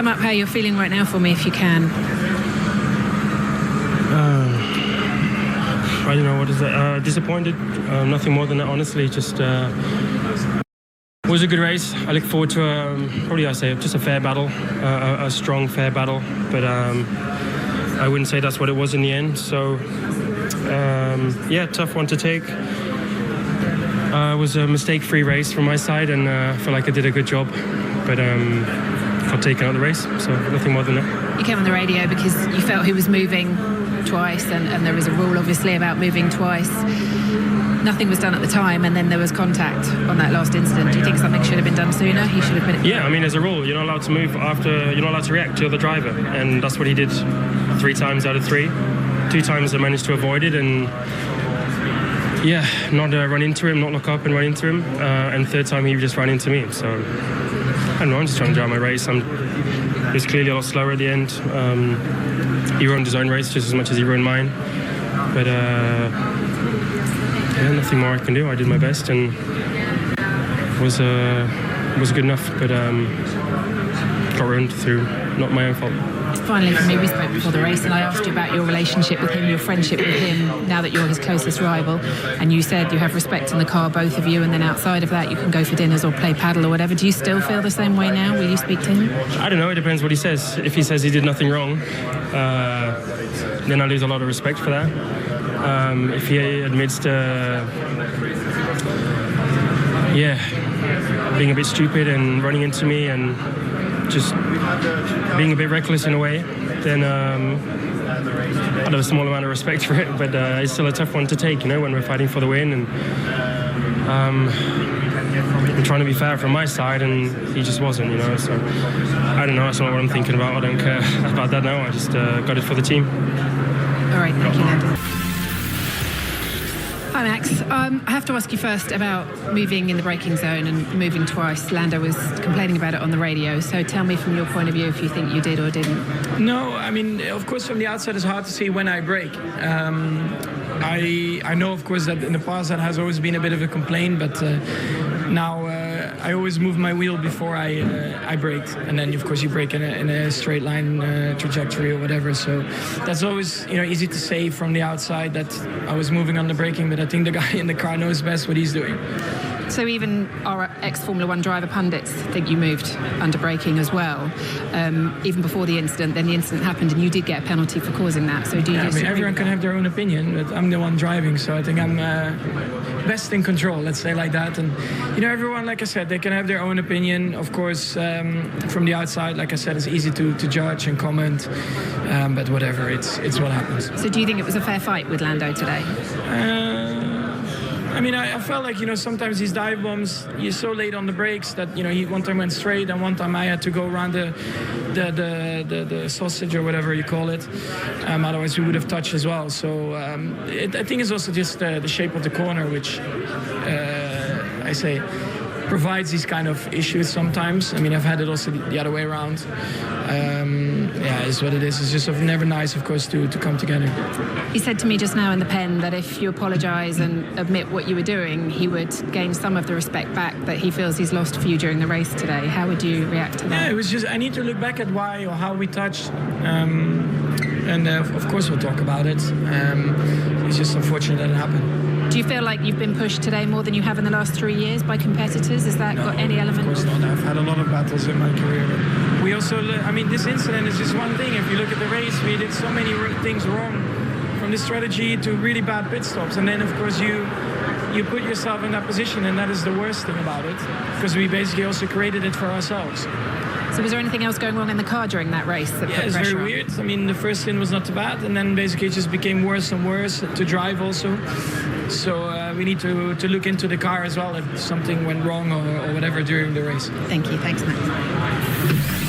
Sum up how you're feeling right now for me, if you can. I don't know, what is that? Disappointed. Nothing more than that, honestly. Just it was a good race. I look forward to probably I say just a fair battle, a strong fair battle. But I wouldn't say that's what it was in the end. So yeah, tough one to take. It was a mistake-free race from my side, and I feel like I did a good job. But got taken out of the race, so nothing more than that. You came on the radio because you felt he was moving twice, and there is a rule obviously about moving twice. Nothing was done at the time, and then there was contact on that last incident. Do you think something should have been done sooner? He should have been... Yeah, I mean, as a rule, you're not allowed to move after, you're not allowed to react to the driver, and that's what he did 3 times out of 3. 2 times I managed to avoid it, and yeah, not run into him, not look up and run into him, and 3rd time he just ran into me. So I don't know, I'm just trying to drive my race. He was clearly a lot slower at the end. He ruined his own race just as much as he ruined mine, but yeah, nothing more I can do. I did my best, and was good enough, but got ruined through not my own fault. Finally, for me, we spoke before the race, and I asked you about your relationship with him, your friendship with him, now that you're his closest rival, and you said you have respect in the car, both of you, and then outside of that you can go for dinners or play paddle or whatever. Do you still feel the same way now? Will you speak to him? I don't know, it depends what he says. If he says he did nothing wrong, then I lose a lot of respect for that. If he admits to, yeah, being a bit stupid and running into me and just being a bit reckless in a way, then I have a small amount of respect for it, but it's still a tough one to take, you know, when we're fighting for the win, and I'm trying to be fair from my side, and he just wasn't, you know, so I don't know, that's not what I'm thinking about. I don't care about that now. I just got it for the team. All right, thank you, Lando. Hi Max, I have to ask you first about moving in the braking zone and moving twice. Lando was complaining about it on the radio, so tell me from your point of view if you think you did or didn't. No, I mean, of course from the outside it's hard to see when I brake. I know of course that in the past that has always been a bit of a complaint, but now I always move my wheel before I braked, and then of course you brake in a straight line trajectory or whatever. So that's always, you know, easy to say from the outside that I was moving on the braking, but I think the guy in the car knows best what he's doing. So even our ex-Formula 1 driver pundits think you moved under braking as well, even before the incident. Then the incident happened and you did get a penalty for causing that. So do you disagree? Everyone can have their own opinion, but I'm the one driving, so I think I'm best in control, let's say like that. And you know, everyone, like I said, they can have their own opinion. Of course, from the outside, like I said, it's easy to judge and comment, but whatever, it's what happens. So do you think it was a fair fight with Lando today? I mean, I felt like, you know, sometimes these dive bombs, you're so late on the brakes that, you know, he one time went straight and one time I had to go around the sausage or whatever you call it. Otherwise we would have touched as well. So I think it's also just the shape of the corner, which I say provides these kind of issues sometimes. I mean, I've had it also the other way around. Yeah, it's what it is. It's just never nice, of course, to come together. He said to me just now in the pen that if you apologise and admit what you were doing, he would gain some of the respect back that he feels he's lost for you during the race today. How would you react to that? Yeah, it was just, I need to look back at why or how we touched. And of course we'll talk about it. It's just unfortunate that it happened. Do you feel like you've been pushed today more than you have in the last 3 years by competitors? Has that got any element? Of course not. I've had a lot of battles in my career. We also, I mean, this incident is just one thing. If you look at the race, we did so many things wrong, from the strategy to really bad pit stops. And then, of course, you put yourself in that position, and that is the worst thing about it, because we basically also created it for ourselves. So was there anything else going wrong in the car during that race that put it's pressure very weird. I mean, the first stint was not too bad, and then basically it just became worse and worse to drive also. So we need to look into the car as well if something went wrong or whatever during the race. Thank you. Thanks, Max.